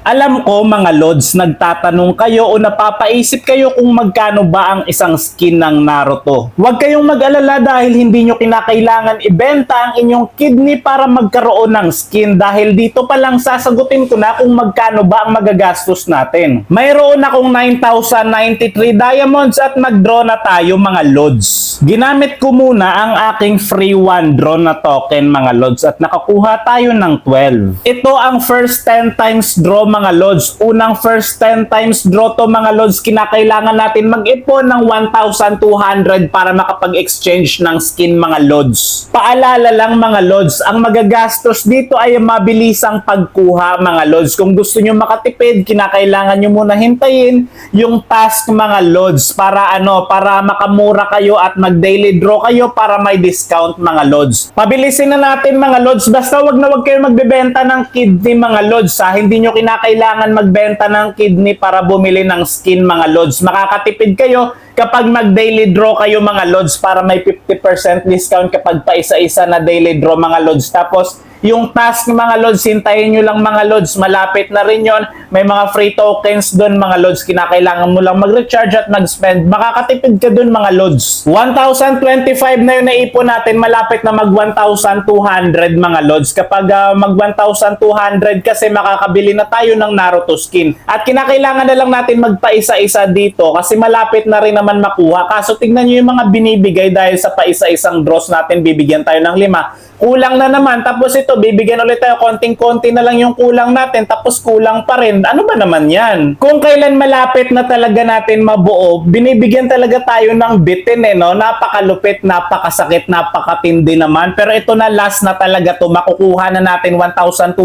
Alam ko mga lods, nagtatanong kayo o napapaisip kayo kung magkano ba ang isang skin ng Naruto. Huwag kayong mag-alala dahil hindi nyo kinakailangan ibenta ang inyong kidney para magkaroon ng skin dahil dito pa lang sasagutin ko na kung magkano ba ang magagastos natin. Mayroon akong 9,093 diamonds at mag-draw na tayo mga lods. Ginamit ko muna ang aking free one draw na token mga lods at nakakuha tayo ng 12. Ito ang first 10 times draw mga lods. Unang first 10 times draw to mga lods, kinakailangan natin mag-ipon ng 1,200 para makapag-exchange ng skin mga lods. Paalala lang mga lods, ang magagastos dito ay mabilisang pagkuha mga lods. Kung gusto nyo makatipid, kinakailangan nyo muna hintayin yung task mga lods para para makamura kayo at mag-daily draw kayo para may discount mga lods. Pabilisin na natin mga lods, basta wag na wag kayo magbebenta ng kidney mga lods ha. Hindi nyo kinakailangan magbenta ng kidney para bumili ng skin mga lods. Makakatipid kayo kapag mag-daily draw kayo mga lods para may 50% discount kapag pa isa-isa na daily draw mga lods. Tapos yung task mga lods, hintayin nyo lang mga lods, malapit na rin yon. May mga free tokens doon mga lods, kinakailangan mo lang mag-recharge at mag-spend, makakatipid ka doon mga lods. 1,025 na yung naipon natin, malapit na mag 1,200 mga lods. Kapag mag 1,200 kasi makakabili na tayo ng Naruto skin. At kinakailangan na lang natin magpaisa-isa dito kasi malapit na rin naman makuha. Kaso tignan nyo yung mga binibigay dahil sa paisa-isang draws natin, bibigyan tayo ng 5. Kulang na naman, tapos ito, bibigyan ulit tayo, konting-konti na lang yung kulang natin, tapos kulang pa rin. Ano ba naman yan? Kung kailan malapit na talaga natin mabuo, binibigyan talaga tayo ng bitin no? Napakalupit, napakasakit, napakatindi naman. Pero ito na, last na talaga to, makukuha na natin 1,200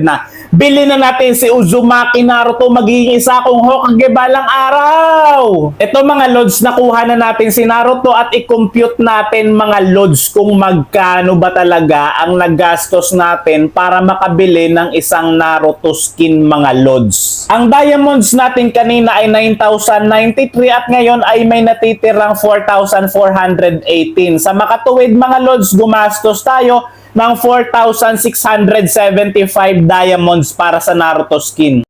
na. Bili na natin si Uzumaki Naruto, magiging isa akong Hokage balang araw. Ito mga lods, nakuha na natin si Naruto at i-compute natin mga lods kung magkano ba talaga ang naggastos natin para makabili ng isang Naruto skin mga lods. Ang diamonds natin kanina ay 9,093 at ngayon ay may natitirang 4,418. Sa makatuwid mga lods, gumastos tayo ng 4,675 diamonds para sa Naruto skin.